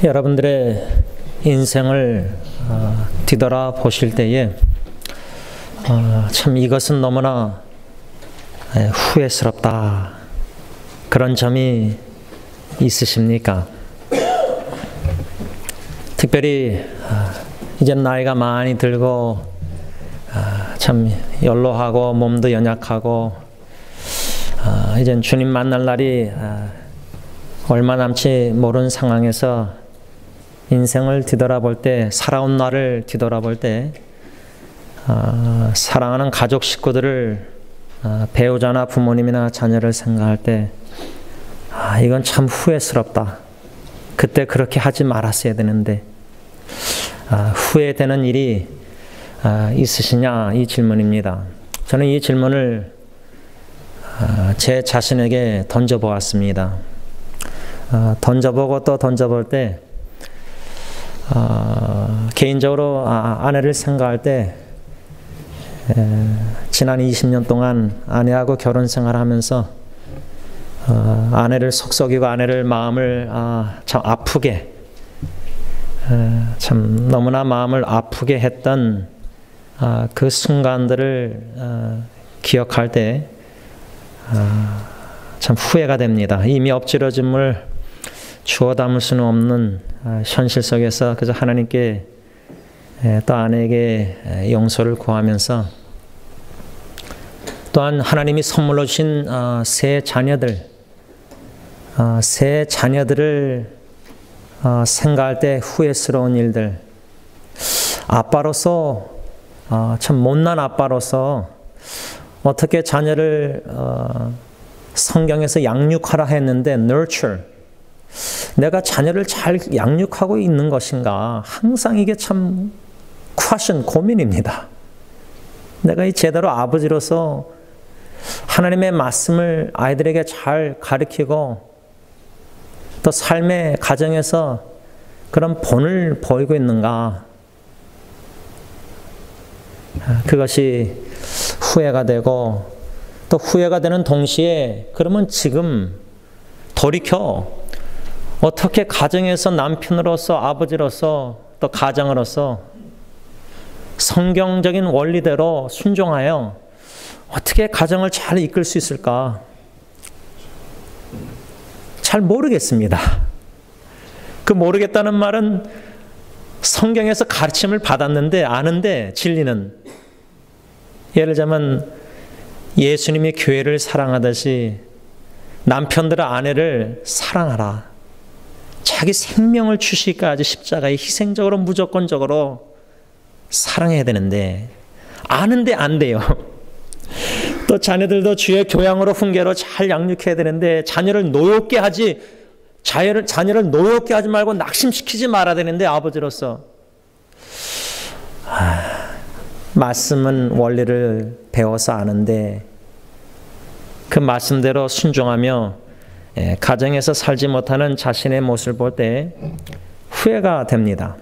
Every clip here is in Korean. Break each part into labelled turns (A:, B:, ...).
A: 여러분들의 인생을 뒤돌아 보실 때에 참 이것은 너무나 후회스럽다, 그런 점이 있으십니까? 특별히 이제 나이가 많이 들고 참 연로하고 몸도 연약하고 이젠 주님 만날 날이 얼마 남지 모르는 상황에서 인생을 뒤돌아볼 때, 살아온 날을 뒤돌아볼 때 사랑하는 가족 식구들을, 배우자나 부모님이나 자녀를 생각할 때 이건 참 후회스럽다, 그때 그렇게 하지 말았어야 되는데, 후회되는 일이 있으시냐, 이 질문입니다. 저는 이 질문을 제 자신에게 던져보았습니다. 던져보고 또 던져볼 때 개인적으로 아내를 생각할 때 지난 20년 동안 아내하고 결혼 생활하면서 아내를 속썩이고 아내를 마음을 참 아프게, 참 너무나 마음을 아프게 했던 그 순간들을 기억할 때 참 후회가 됩니다. 이미 엎질러짐을 주워 담을 수는 없는 현실 속에서 그저 하나님께 또 아내에게 용서를 구하면서, 또한 하나님이 선물로 주신 새 자녀들을 생각할 때 후회스러운 일들, 아빠로서 참 못난 아빠로서 어떻게 자녀를 성경에서 양육하라 했는데 nurture, 내가 자녀를 잘 양육하고 있는 것인가, 항상 이게 참 question, 고민입니다. 내가 이 제대로 아버지로서 하나님의 말씀을 아이들에게 잘 가르치고 또 삶의 가정에서 그런 본을 보이고 있는가, 그것이 후회가 되고, 또 후회가 되는 동시에 그러면 지금 돌이켜 어떻게 가정에서 남편으로서, 아버지로서, 또 가장으로서 성경적인 원리대로 순종하여 어떻게 가정을 잘 이끌 수 있을까? 잘 모르겠습니다. 그 모르겠다는 말은 성경에서 가르침을 받았는데, 아는데 진리는, 예를 들자면 예수님이 교회를 사랑하듯이 남편들의 아내를 사랑하라, 자기 생명을 주시기까지 십자가에 희생적으로 무조건적으로 사랑해야 되는데, 아는데 안 돼요. 또 자녀들도 주의 교양으로 훈계로 잘 양육해야 되는데 자녀를 노엽게 하지 말고 낙심시키지 말아야 되는데, 아버지로서 말씀은 원리를 배워서 아는데 그 말씀대로 순종하며 가정에서 살지 못하는 자신의 모습을 볼 때 후회가 됩니다.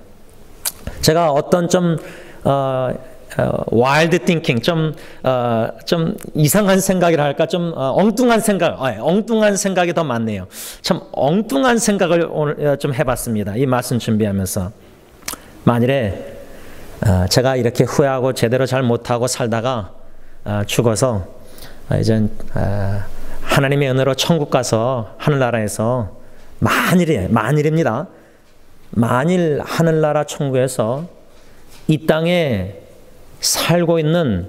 A: 제가 어떤 좀 와일드 띵킹, 좀 이상한 생각이라 할까, 좀 엉뚱한 생각이 더 많네요. 참 엉뚱한 생각을 오늘 좀 해봤습니다. 이 말씀 준비하면서, 만일에 제가 이렇게 후회하고 제대로 잘 못하고 살다가 죽어서 이제 하나님의 은혜로 천국 가서 하늘나라에서, 만일입니다. 만일 하늘나라 천국에서 이 땅에 살고 있는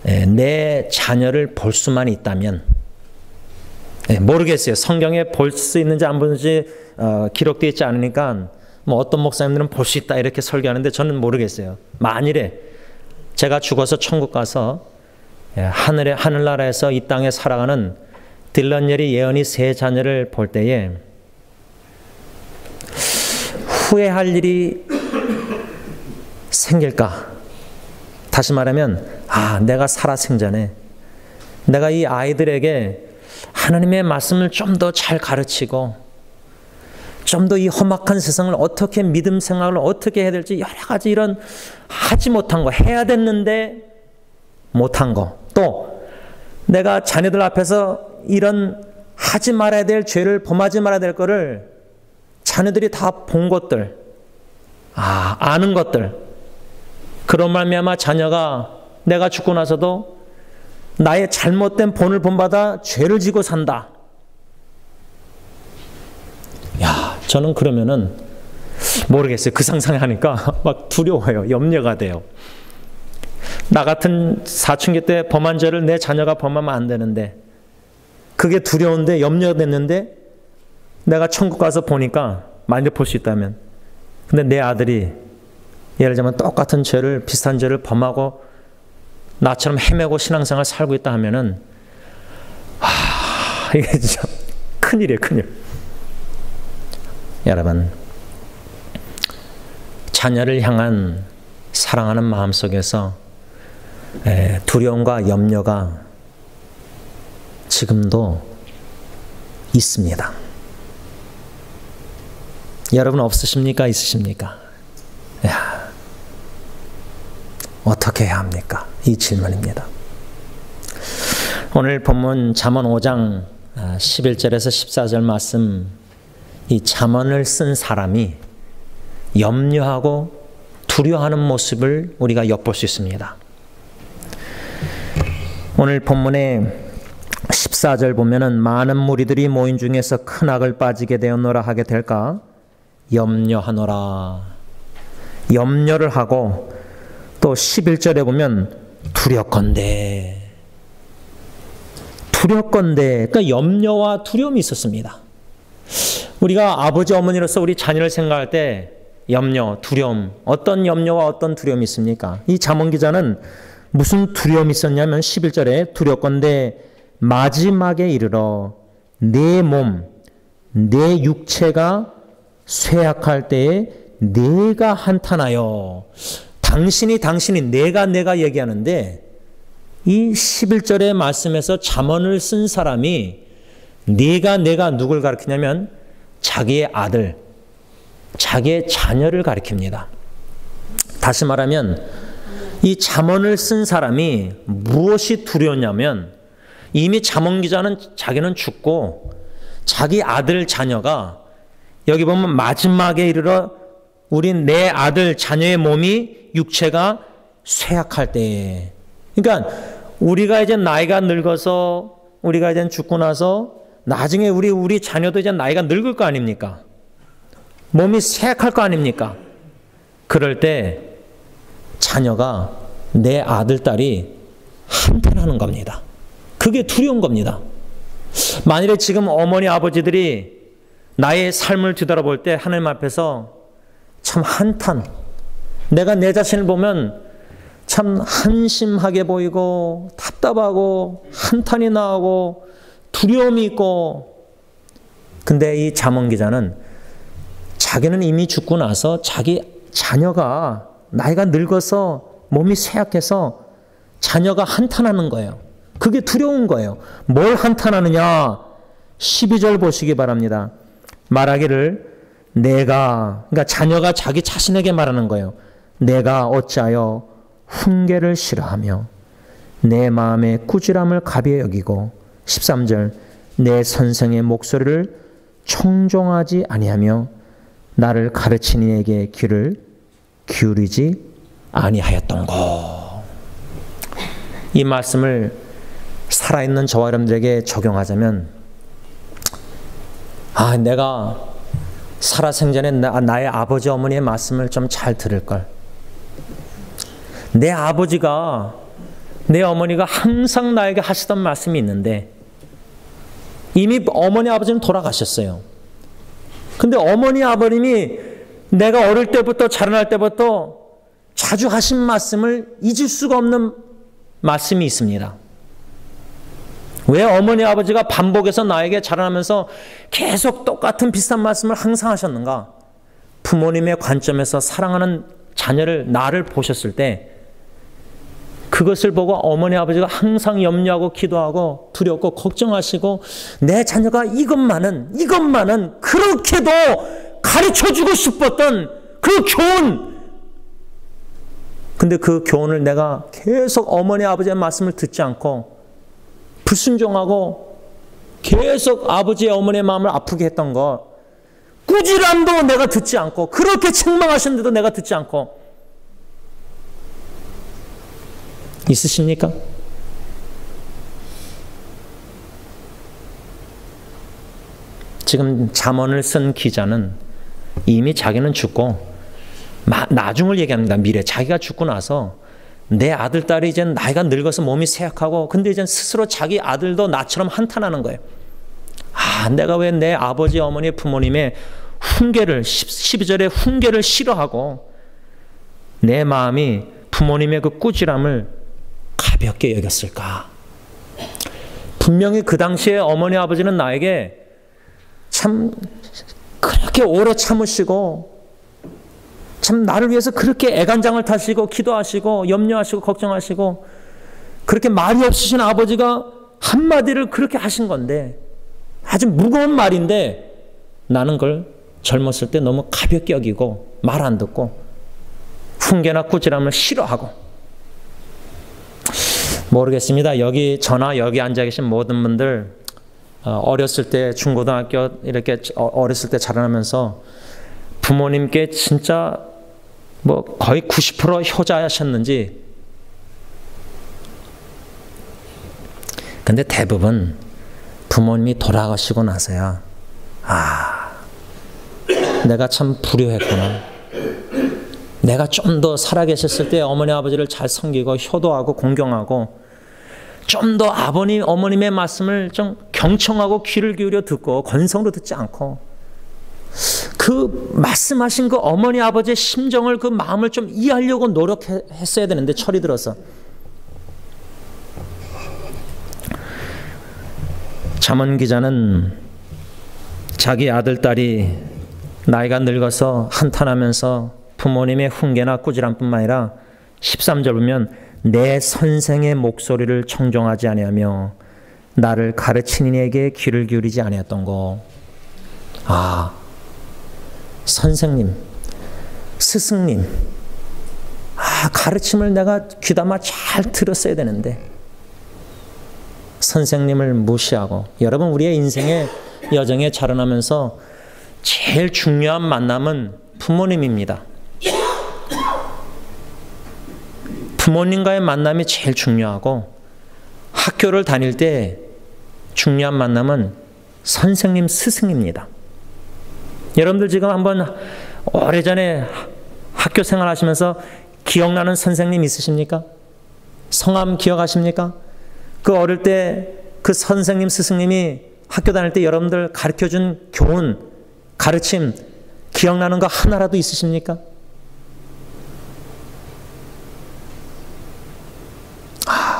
A: 내 자녀를 볼 수만 있다면, 모르겠어요. 성경에 볼 수 있는지 안 보는지 기록되어 있지 않으니까 뭐 어떤 목사님들은 볼 수 있다 이렇게 설교하는데 저는 모르겠어요. 만일에 제가 죽어서 천국 가서 하늘나라에서 이 땅에 살아가는 딜런예리 예언이 세 자녀를 볼 때에 후회할 일이 생길까? 다시 말하면 내가 살아생전에 내가 이 아이들에게 하나님의 말씀을 좀 더 잘 가르치고 좀 더 이 험악한 세상을 어떻게, 믿음 생활을 어떻게 해야 될지 여러 가지 이런 하지 못한 거, 해야 됐는데 못한 거, 또 내가 자녀들 앞에서 이런 하지 말아야 될 죄를 범하지 말아야 될 거를 자녀들이 다 본 것들, 아는 것들, 그런 말미암아 자녀가 내가 죽고 나서도 나의 잘못된 본을 본받아 죄를 지고 산다. 야, 저는 그러면은 모르겠어요. 그 상상하니까 막 두려워요. 염려가 돼요. 나 같은 사춘기 때 범한 죄를 내 자녀가 범하면 안 되는데, 그게 두려운데 염려됐는데 내가 천국 가서 보니까, 만약 볼 수 있다면, 근데 내 아들이 예를 들면 똑같은 죄를, 비슷한 죄를 범하고 나처럼 헤매고 신앙생활 살고 있다 하면은, 이게 진짜 큰일이에요, 큰일. 여러분, 자녀를 향한 사랑하는 마음 속에서 두려움과 염려가 지금도 있습니다. 여러분 없으십니까? 있으십니까? 야, 어떻게 해야 합니까? 이 질문입니다. 오늘 본문 잠언 5장 11절에서 14절 말씀, 이 잠언을 쓴 사람이 염려하고 두려워하는 모습을 우리가 엿볼 수 있습니다. 오늘 본문의 14절 보면은 많은 무리들이 모인 중에서 큰 악을 빠지게 되었노라 하게 될까? 염려하노라. 염려를 하고, 또 11절에 보면 두렵건대. 그러니까 염려와 두려움이 있었습니다. 우리가 아버지 어머니로서 우리 자녀를 생각할 때 염려, 두려움, 어떤 염려와 어떤 두려움이 있습니까? 이 잠언 기자는 무슨 두려움이 있었냐면 11절에 두렵건대 마지막에 이르러 내 몸, 내 육체가 쇠약할 때에 내가 한탄하여. 당신이 내가 얘기하는데, 이 11절의 말씀에서 잠언을 쓴 사람이 내가 누굴 가리키냐면 자기의 아들, 자기의 자녀를 가리킵니다. 다시 말하면 이 잠언을 쓴 사람이 무엇이 두려웠냐면, 이미 잠언 기자는 자기는 죽고 자기 아들 자녀가, 여기 보면 마지막에 이르러 우린 내 아들 자녀의 몸이, 육체가 쇠약할 때에. 그러니까 우리가 이제 나이가 늙어서, 우리가 이제 죽고 나서 나중에 우리 자녀도 이제 나이가 늙을 거 아닙니까? 몸이 쇠약할 거 아닙니까? 그럴 때 자녀가, 내 아들, 딸이 한탄하는 겁니다. 그게 두려운 겁니다. 만일에 지금 어머니, 아버지들이 나의 삶을 뒤돌아볼 때 하나님 앞에서 참 한탄, 내가 내 자신을 보면 참 한심하게 보이고 답답하고 한탄이 나오고 두려움이 있고, 근데 이 잠언 기자는 자기는 이미 죽고 나서 자기 자녀가 나이가 늙어서 몸이 쇠약해서 자녀가 한탄하는 거예요. 그게 두려운 거예요. 뭘 한탄하느냐? 12절 보시기 바랍니다. 말하기를 그러니까 자녀가 자기 자신에게 말하는 거예요. 내가 어찌하여 훈계를 싫어하며 내 마음의 꾸지람을 가벼이 여기고, 13절 내 선생의 목소리를 청종하지 아니하며 나를 가르치는 이에게 귀를 기울이지 아니하였던고. 이 말씀을 살아있는 저와 여러분들에게 적용하자면, 내가 살아생전에 나의 아버지 어머니의 말씀을 좀 잘 들을 걸. 내 아버지가, 내 어머니가 항상 나에게 하시던 말씀이 있는데, 이미 어머니 아버지는 돌아가셨어요. 근데 어머니 아버님이 내가 어릴 때부터, 자라날 때부터 자주 하신 말씀을 잊을 수가 없는 말씀이 있습니다. 왜 어머니 아버지가 반복해서 나에게 자라나면서 계속 똑같은 비슷한 말씀을 항상 하셨는가? 부모님의 관점에서 사랑하는 자녀를, 나를 보셨을 때 그것을 보고 어머니 아버지가 항상 염려하고 기도하고 두렵고 걱정하시고, 내 자녀가 이것만은 그렇게도 가르쳐주고 싶었던 그 교훈, 근데 그 교훈을 내가 계속 어머니 아버지의 말씀을 듣지 않고 불순종하고 계속 아버지의 어머니의 마음을 아프게 했던 것, 꾸지람도 내가 듣지 않고, 그렇게 책망하셨는데도 내가 듣지 않고 있으십니까? 지금 잠언을 쓴 기자는 이미 자기는 죽고, 나중을 얘기합니다. 미래. 자기가 죽고 나서 내 아들, 딸이 이제 나이가 늙어서 몸이 쇠약하고, 근데 이제 스스로 자기 아들도 나처럼 한탄하는 거예요. 내가 왜 내 아버지, 어머니, 부모님의 훈계를, 12절의 훈계를 싫어하고 내 마음이 부모님의 그 꾸지람을 가볍게 여겼을까? 분명히 그 당시에 어머니, 아버지는 나에게 참 그렇게 오래 참으시고, 참 나를 위해서 그렇게 애간장을 타시고 기도하시고 염려하시고 걱정하시고, 그렇게 말이 없으신 아버지가 한마디를 그렇게 하신 건데, 아주 무거운 말인데 나는 그걸 젊었을 때 너무 가볍게 여기고 말 안 듣고 훈계나 꾸지람을 싫어하고. 모르겠습니다. 여기 앉아 계신 모든 분들 어렸을 때, 중고등학교 이렇게 어렸을 때 자라나면서 부모님께 진짜 뭐 거의 90% 효자하셨는지, 근데 대부분 부모님이 돌아가시고 나서야 내가 참 불효했구나. 내가 좀 더 살아계셨을 때 어머니 아버지를 잘 섬기고 효도하고 공경하고, 좀 더 아버님 어머님의 말씀을 좀 경청하고 귀를 기울여 듣고 건성으로 듣지 않고, 그 말씀하신 그 어머니 아버지의 심정을, 그 마음을 좀 이해하려고 노력했어야 되는데, 철이 들어서. 잠언 기자는 자기 아들, 딸이 나이가 늙어서 한탄하면서 부모님의 훈계나 꾸지람뿐만 아니라 13절 보면 내 선생의 목소리를 청종하지 아니하며 나를 가르치는 이에게 귀를 기울이지 아니했던 거. 선생님, 스승님, 가르침을 내가 귀담아 잘 들었어야 되는데 선생님을 무시하고. 여러분, 우리의 인생의 여정에 자라나면서 제일 중요한 만남은 부모님입니다. 부모님과의 만남이 제일 중요하고, 학교를 다닐 때 중요한 만남은 선생님, 스승입니다. 여러분들 지금 한번 오래전에 학교 생활하시면서 기억나는 선생님 있으십니까? 성함 기억하십니까? 그 어릴 때 그 선생님, 스승님이 학교 다닐 때 여러분들 가르쳐준 교훈, 가르침 기억나는 거 하나라도 있으십니까?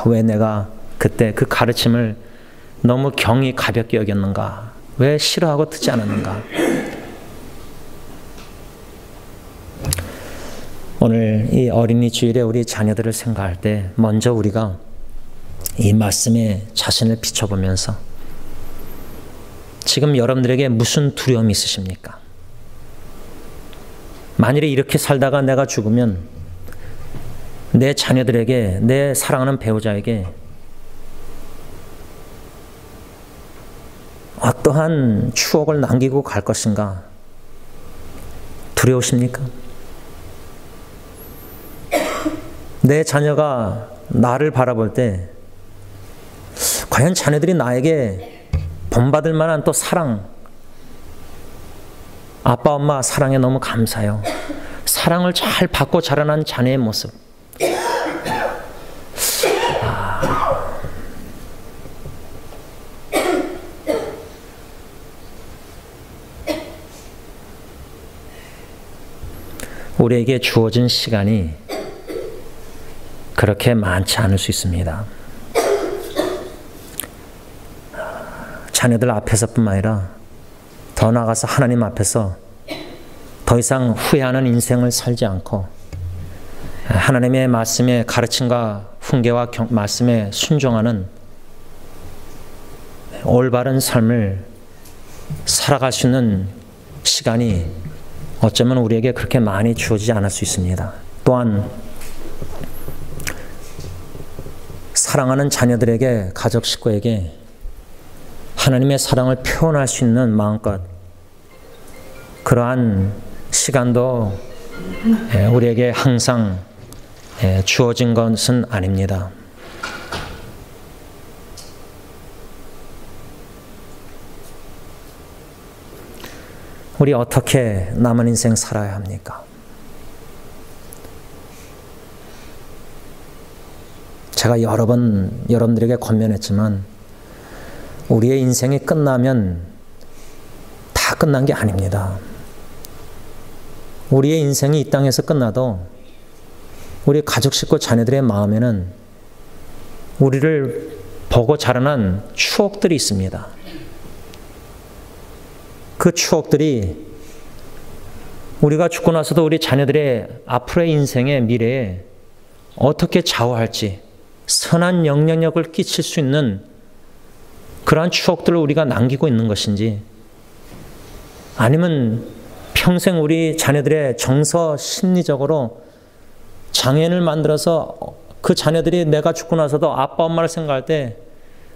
A: 왜 내가 그때 그 가르침을 너무 경히 가볍게 여겼는가? 왜 싫어하고 듣지 않았는가? 오늘 이 어린이 주일에 우리 자녀들을 생각할 때 먼저 우리가 이 말씀에 자신을 비춰보면서, 지금 여러분들에게 무슨 두려움이 있으십니까? 만일에 이렇게 살다가 내가 죽으면 내 자녀들에게, 내 사랑하는 배우자에게 어떠한 추억을 남기고 갈 것인가? 두려우십니까? 내 자녀가 나를 바라볼 때 과연 자녀들이 나에게 본받을 만한 또 사랑, 아빠 엄마 사랑에 너무 감사해요. 사랑을 잘 받고 자라난 자녀의 모습. 우리에게 주어진 시간이 그렇게 많지 않을 수 있습니다. 자녀들 앞에서뿐만 아니라 더 나아가서 하나님 앞에서 더 이상 후회하는 인생을 살지 않고 하나님의 말씀의 가르침과 훈계와 말씀에 순종하는 올바른 삶을 살아갈 수 있는 시간이 어쩌면 우리에게 그렇게 많이 주어지지 않을 수 있습니다. 또한 사랑하는 자녀들에게, 가족 식구에게 하나님의 사랑을 표현할 수 있는 마음껏 그러한 시간도 우리에게 항상 주어진 것은 아닙니다. 우리 어떻게 남은 인생 살아야 합니까? 제가 여러 번 여러분들에게 권면했지만 우리의 인생이 끝나면 다 끝난 게 아닙니다. 우리의 인생이 이 땅에서 끝나도 우리 가족, 식구, 자녀들의 마음에는 우리를 보고 자라난 추억들이 있습니다. 그 추억들이 우리가 죽고 나서도 우리 자녀들의 앞으로의 인생의 미래에 어떻게 좌우할지 선한 영향력을 끼칠 수 있는 그러한 추억들을 우리가 남기고 있는 것인지, 아니면 평생 우리 자녀들의 정서 심리적으로 장애인을 만들어서 그 자녀들이 내가 죽고 나서도 아빠 엄마를 생각할 때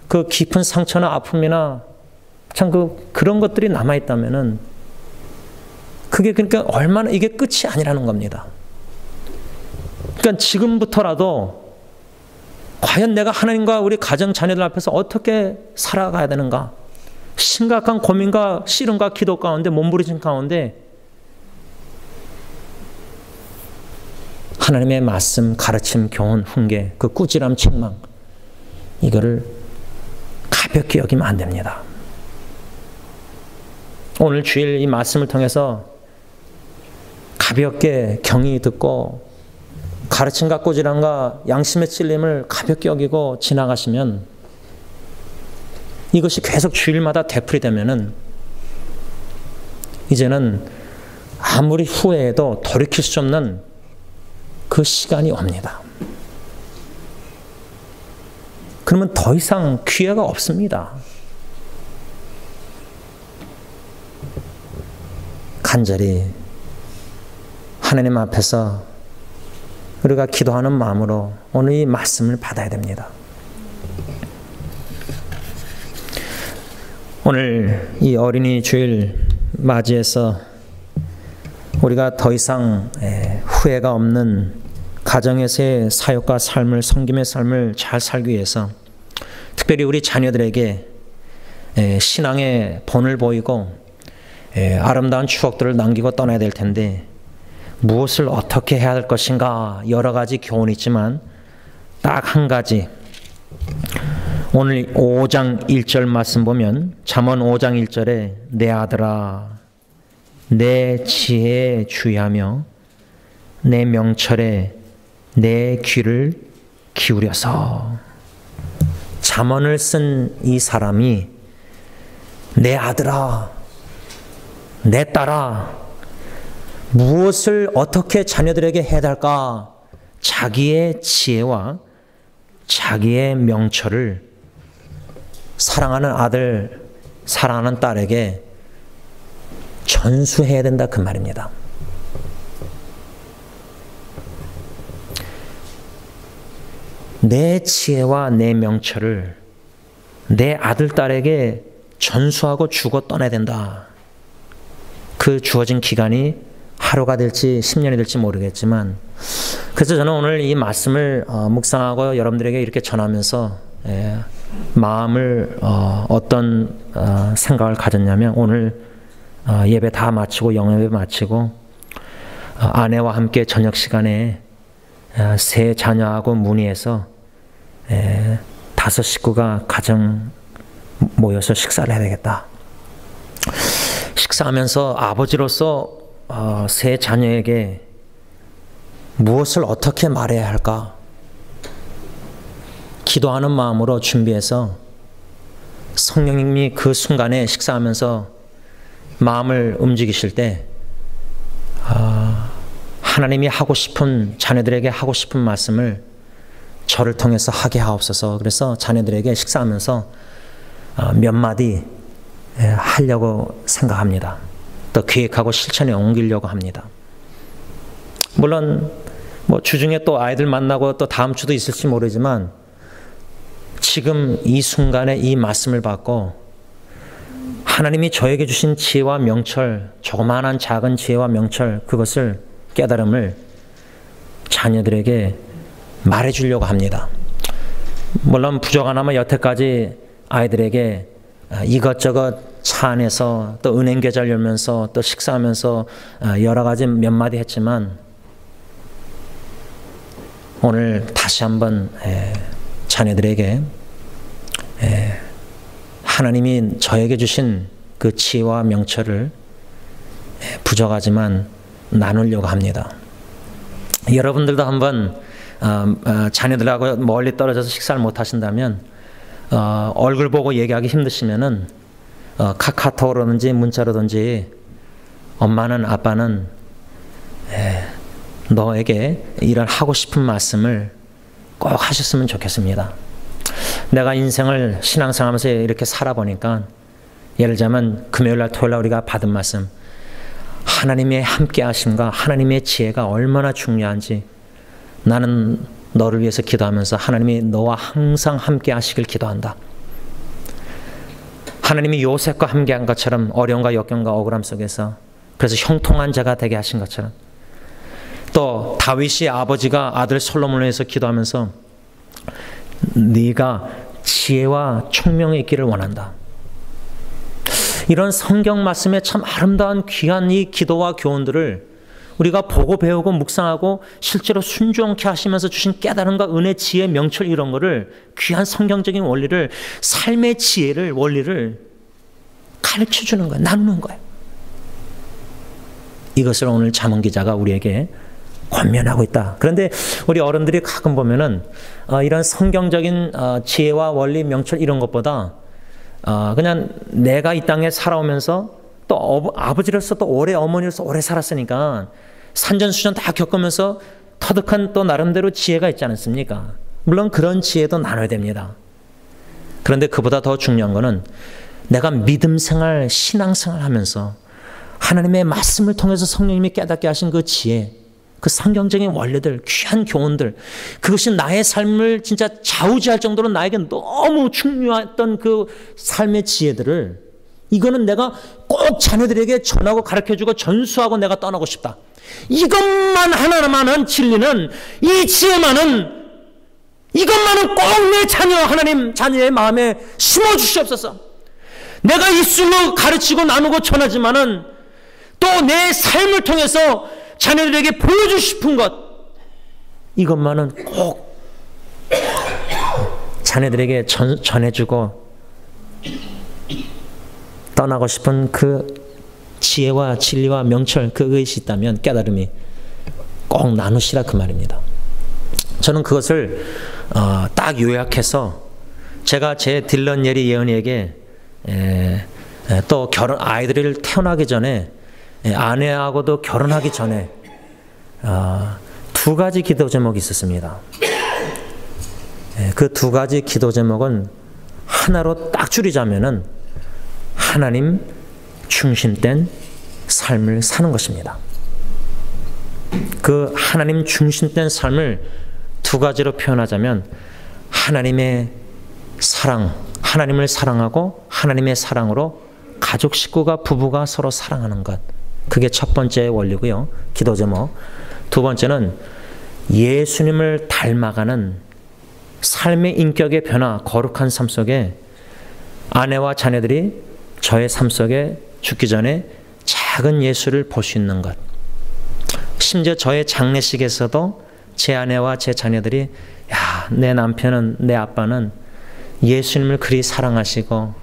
A: 그 깊은 상처나 아픔이나 참 그런 것들이 남아있다면은 그게 그러니까 얼마나 이게 끝이 아니라는 겁니다. 그러니까 지금부터라도 과연 내가 하나님과 우리 가정 자녀들 앞에서 어떻게 살아가야 되는가? 심각한 고민과 씨름과 기도 가운데 몸부림친 가운데 하나님의 말씀, 가르침, 교훈, 훈계, 그 꾸지람, 책망, 이거를 가볍게 여기면 안 됩니다. 오늘 주일 이 말씀을 통해서 가볍게 경의 듣고 가르침과 꾸지람과 양심의 찔림을 가볍게 여기고 지나가시면, 이것이 계속 주일마다 되풀이되면은 이제는 아무리 후회해도 돌이킬 수 없는 그 시간이 옵니다. 그러면 더 이상 기회가 없습니다. 간절히 하나님 앞에서 우리가 기도하는 마음으로 오늘 이 말씀을 받아야 됩니다. 오늘 이 어린이 주일 맞이해서 우리가 더 이상 후회가 없는 가정에서의 사역과 삶을, 섬김의 삶을 잘 살기 위해서 특별히 우리 자녀들에게 신앙의 본을 보이고 아름다운 추억들을 남기고 떠나야 될 텐데, 무엇을 어떻게 해야 할 것인가 여러 가지 교훈이 있지만 딱 한 가지, 오늘 5장 1절 말씀 보면 잠언 5장 1절에 내 아들아 내 지혜에 주의하며 내 명철에 내 귀를 기울여서, 잠언을 쓴 이 사람이 내 아들아 내 딸아 무엇을 어떻게 자녀들에게 해야 할까, 자기의 지혜와 자기의 명철을 사랑하는 아들, 사랑하는 딸에게 전수해야 된다, 그 말입니다. 내 지혜와 내 명철을 내 아들, 딸에게 전수하고 주고 떠나야 된다. 그 주어진 기간이 하루가 될지 10년이 될지 모르겠지만, 그래서 저는 오늘 이 말씀을 묵상하고 여러분들에게 이렇게 전하면서 마음을 어떤 생각을 가졌냐면, 오늘 예배 다 마치고 영예배 마치고 아내와 함께 저녁 시간에 세 자녀하고 문의해서 5 식구가 가정 모여서 식사를 해야 되겠다. 식사하면서 아버지로서 세 자녀에게 무엇을 어떻게 말해야 할까 기도하는 마음으로 준비해서 성령님이 그 순간에 식사하면서 마음을 움직이실 때 하나님이 하고 싶은, 자녀들에게 하고 싶은 말씀을 저를 통해서 하게 하옵소서. 그래서 자녀들에게 식사하면서 몇 마디 하려고 생각합니다. 또 기획하고 실천에 옮기려고 합니다. 물론 주중에 또 아이들 만나고 또 다음 주도 있을지 모르지만 지금 이 순간에 이 말씀을 받고 하나님이 저에게 주신 지혜와 명철, 조그마한 작은 지혜와 명철, 그것을 깨달음을 자녀들에게 말해주려고 합니다. 물론 부족하나마 여태까지 아이들에게 이것저것 차 안에서 또 은행 계좌를 열면서 또 식사하면서 여러 가지 몇 마디 했지만 오늘 다시 한번 자녀들에게 하나님이 저에게 주신 그 지혜와 명철을 부족하지만 나누려고 합니다. 여러분들도 한번 자녀들하고 멀리 떨어져서 식사를 못 하신다면 얼굴 보고 얘기하기 힘드시면은 카카오로든지 문자로든지 엄마는 아빠는 너에게 이런 하고 싶은 말씀을 꼭 하셨으면 좋겠습니다. 내가 인생을 신앙생활하면서 이렇게 살아보니까 예를 들자면 금요일날 토요일날 우리가 받은 말씀, 하나님의 함께 하심과 하나님의 지혜가 얼마나 중요한지 나는 너를 위해서 기도하면서 하나님이 너와 항상 함께 하시길 기도한다. 하나님이 요셉과 함께한 것처럼 어려움과 역경과 억울함 속에서 그래서 형통한 자가 되게 하신 것처럼 또 다윗의 아버지가 아들 솔로몬을 위해서 기도하면서 네가 지혜와 총명이 있기를 원한다. 이런 성경 말씀의 참 아름다운 귀한 이 기도와 교훈들을 우리가 보고 배우고 묵상하고 실제로 순종케 하시면서 주신 깨달음과 은혜, 지혜, 명철 이런 거를 귀한 성경적인 원리를 삶의 지혜를 원리를 가르쳐주는 거예요. 나누는 거예요. 이것을 오늘 잠언 기자가 우리에게 권면하고 있다. 그런데 우리 어른들이 가끔 보면은 이런 성경적인 지혜와 원리, 명철 이런 것보다 그냥 내가 이 땅에 살아오면서 또 아버지로서 또 오래 어머니로서 오래 살았으니까 산전수전 다 겪으면서 터득한 또 나름대로 지혜가 있지 않습니까? 물론 그런 지혜도 나눠야 됩니다. 그런데 그보다 더 중요한 거는 내가 믿음 생활, 신앙 생활 하면서 하나님의 말씀을 통해서 성령님이 깨닫게 하신 그 지혜, 그 성경적인 원리들, 귀한 교훈들, 그것이 나의 삶을 진짜 좌우지할 정도로 나에게 너무 중요했던 그 삶의 지혜들을 이거는 내가 꼭 자녀들에게 전하고 가르쳐주고 전수하고 내가 떠나고 싶다. 이것만 하나만은 진리는 이 지혜만은 이것만은 꼭 내 자녀 하나님 자녀의 마음에 심어주시옵소서. 내가 입술로 가르치고 나누고 전하지만은 또 내 삶을 통해서 자녀들에게 보여주고 싶은 것 이것만은 꼭 자녀들에게 전해주고 떠나고 싶은 그 지혜와 진리와 명철 그것이 있다면 깨달음이 꼭 나누시라 그 말입니다. 저는 그것을 딱 요약해서 제가 제 딜런 예리 예언이에게 또 아이들을 태어나기 전에 아내하고도 결혼하기 전에 두 가지 기도 제목이 있었습니다. 그 두 가지 기도 제목은 하나로 딱 줄이자면은 하나님 중심된 삶을 사는 것입니다. 그 하나님 중심된 삶을 두 가지로 표현하자면 하나님의 사랑, 하나님을 사랑하고 하나님의 사랑으로 가족 식구가 부부가 서로 사랑하는 것. 그게 첫 번째 원리고요. 기도 제목. 두 번째는 예수님을 닮아가는 삶의 인격의 변화, 거룩한 삶 속에 아내와 자녀들이 저의 삶 속에 죽기 전에 작은 예수를 볼 수 있는 것. 심지어 저의 장례식에서도 제 아내와 제 자녀들이 야, 내 남편은, 내 아빠는 예수님을 그리 사랑하시고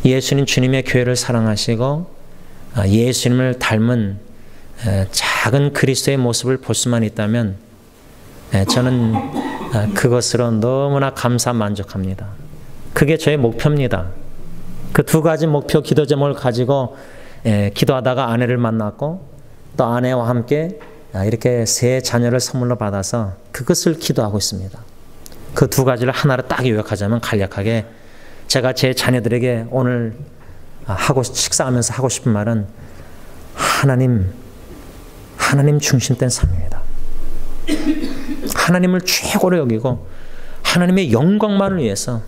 A: 예수님 주님의 교회를 사랑하시고 예수님을 닮은 작은 그리스도의 모습을 볼 수만 있다면 저는 그것으로 너무나 감사 만족합니다. 그게 저의 목표입니다. 그 두 가지 목표 기도 제목을 가지고 기도하다가 아내를 만났고 또 아내와 함께 이렇게 세 자녀를 선물로 받아서 그것을 기도하고 있습니다. 그 두 가지를 하나로 딱 요약하자면 간략하게 제가 제 자녀들에게 오늘 식사하면서 하고 싶은 말은 하나님 중심된 삶입니다. 하나님을 최고로 여기고 하나님의 영광만을 위해서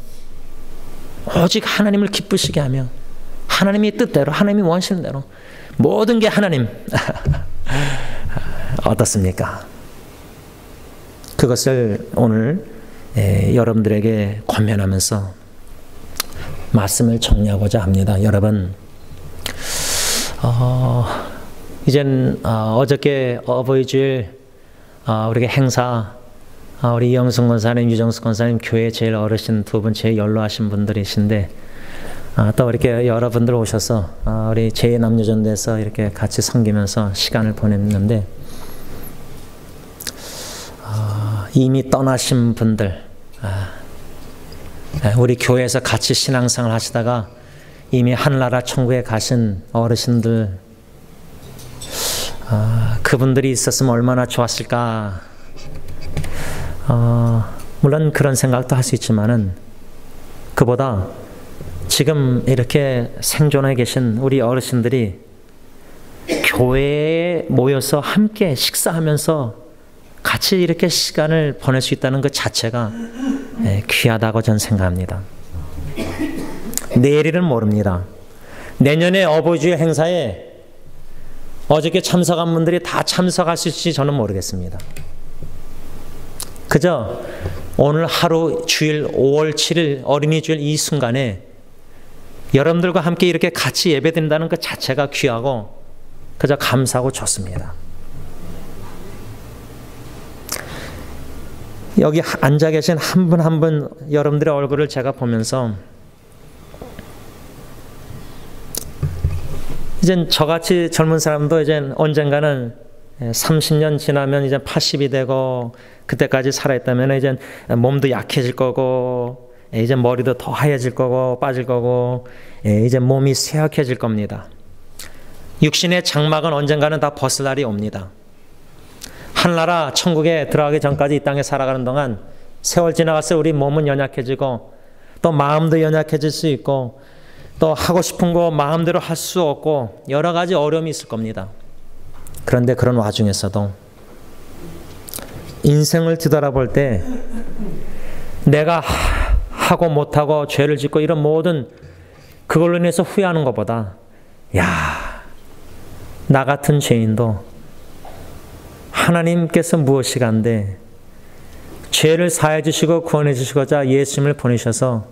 A: 오직 하나님을 기쁘시게 하며 하나님의 뜻대로, 하나님이 원하시는 대로 모든 게 하나님. 어떻습니까? 그것을 오늘 여러분들에게 권면하면서 말씀을 정리하고자 합니다. 여러분, 이젠 어저께 어버이 주일 우리가 행사, 우리 이영승 권사님, 유정숙 권사님 교회 제일 어르신 두 분 제일 연로하신 분들이신데 또 이렇게 여러분들 오셔서 우리 제2남녀전대에서 이렇게 같이 섬기면서 시간을 보냈는데 이미 떠나신 분들, 우리 교회에서 같이 신앙생활 하시다가 이미 하늘나라 천국에 가신 어르신들, 그분들이 있었으면 얼마나 좋았을까. 물론 그런 생각도 할 수 있지만은 그보다 지금 이렇게 생존해 계신 우리 어르신들이 교회에 모여서 함께 식사하면서 같이 이렇게 시간을 보낼 수 있다는 것 자체가 귀하다고 저는 생각합니다. 내일은 모릅니다. 내년에 어버이주일 행사에 어저께 참석한 분들이 다 참석할 수 있을지 저는 모르겠습니다. 그저 오늘 하루 주일 5월 7일 어린이 주일 이 순간에 여러분들과 함께 이렇게 같이 예배드린다는 것 자체가 귀하고 그저 감사하고 좋습니다. 여기 앉아 계신 한 분 한 분 여러분들의 얼굴을 제가 보면서 이젠 저같이 젊은 사람도 이제 언젠가는 30년 지나면 이제 80이 되고 그때까지 살아있다면 이제 몸도 약해질 거고 이제 머리도 더 하얘질 거고 빠질 거고 이제 몸이 쇠약해질 겁니다. 육신의 장막은 언젠가는 다 벗을 날이 옵니다. 하늘나라 천국에 들어가기 전까지 이 땅에 살아가는 동안 세월 지나가서 우리 몸은 연약해지고 또 마음도 연약해질 수 있고 또 하고 싶은 거 마음대로 할 수 없고 여러 가지 어려움이 있을 겁니다. 그런데 그런 와중에서도 인생을 뒤돌아볼 때 내가 하고 못하고 죄를 짓고 이런 모든 그걸로 인해서 후회하는 것보다 나 같은 죄인도 하나님께서 무엇이간데 죄를 사해 주시고 구원해 주시고자 예수님을 보내셔서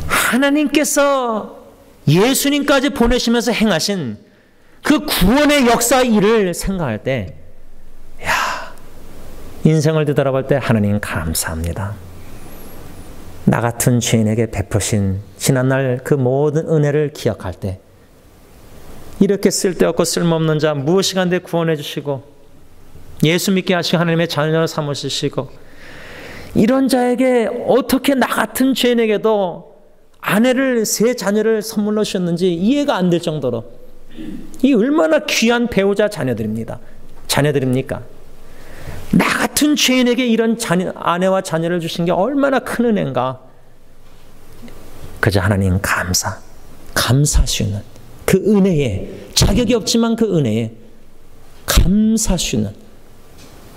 A: 하나님께서 예수님까지 보내시면서 행하신 그 구원의 역사 일을 생각할 때 인생을 뒤돌아볼 때 하나님 감사합니다. 나 같은 죄인에게 베푸신 지난날 그 모든 은혜를 기억할 때 이렇게 쓸데없고 쓸모없는 자 무엇이간데 구원해 주시고 예수 믿게 하시고 하나님의 자녀로 삼으시고 이런 자에게 어떻게 나 같은 죄인에게도 아내를 세 자녀를 선물로 주셨는지 이해가 안 될 정도로 이 얼마나 귀한 배우자 자녀들입니다. 자녀들입니까? 나 같은 죄인에게 이런 아내와 자녀를 주신 게 얼마나 큰 은혜인가. 그저 하나님 감사할 수 있는 그 은혜에 자격이 없지만 그 은혜에 감사할 수 있는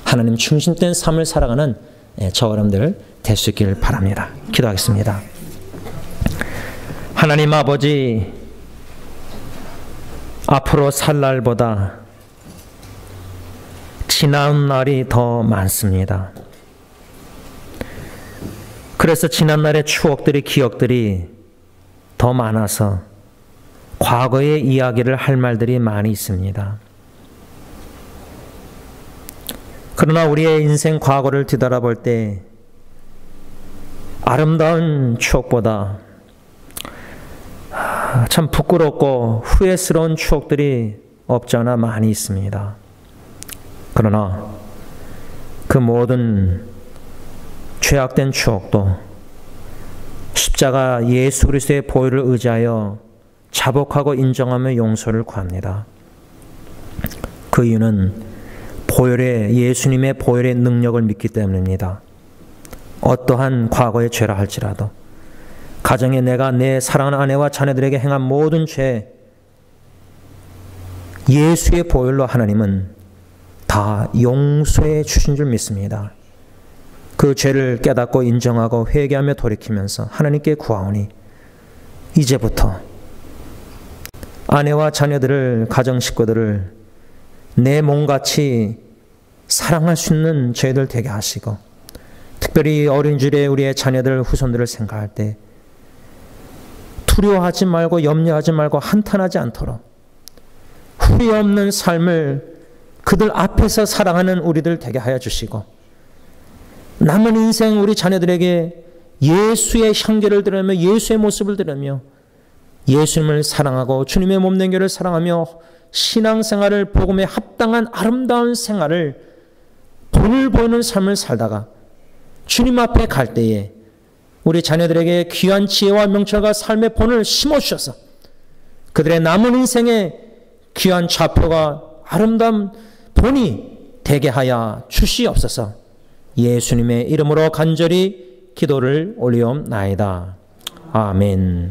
A: 하나님 중심된 삶을 살아가는 저 여러분들 될 수 있기를 바랍니다. 기도하겠습니다. 하나님 아버지, 앞으로 살 날보다 지나온 날이 더 많습니다. 그래서 지난날의 추억들이 기억들이 더 많아서 과거의 이야기를 할 말들이 많이 있습니다. 그러나 우리의 인생 과거를 뒤돌아볼 때 아름다운 추억보다 참 부끄럽고 후회스러운 추억들이 없지 않아 많이 있습니다. 그러나 그 모든 죄악된 추억도 십자가 예수 그리스도의 보혈을 의지하여 자복하고 인정하며 용서를 구합니다. 그 이유는 예수님의 보혈의 능력을 믿기 때문입니다. 어떠한 과거의 죄라 할지라도 가정에 내가 내 사랑하는 아내와 자녀들에게 행한 모든 죄 예수의 보혈로 하나님은 다 용서해 주신 줄 믿습니다. 그 죄를 깨닫고 인정하고 회개하며 돌이키면서 하나님께 구하오니 이제부터 아내와 자녀들을, 가정 식구들을 내 몸같이 사랑할 수 있는 저희들 되게 하시고, 특별히 어린 주일에 우리의 자녀들, 후손들을 생각할 때 두려워하지 말고 염려하지 말고 한탄하지 않도록 후회 없는 삶을 그들 앞에서 살아가는 우리들 되게 하여 주시고, 남은 인생 우리 자녀들에게 예수의 향기를 들으며 예수의 모습을 들으며 예수님을 사랑하고 주님의 몸된 교를 사랑하며 신앙생활을, 복음에 합당한 아름다운 생활을, 본을 보이는 삶을 살다가 주님 앞에 갈 때에 우리 자녀들에게 귀한 지혜와 명철과 삶의 본을 심어주셔서 그들의 남은 인생에 귀한 좌표가 아름다운 본이 되게 하여 주시옵소서. 예수님의 이름으로 간절히 기도를 올리옵나이다. 아멘.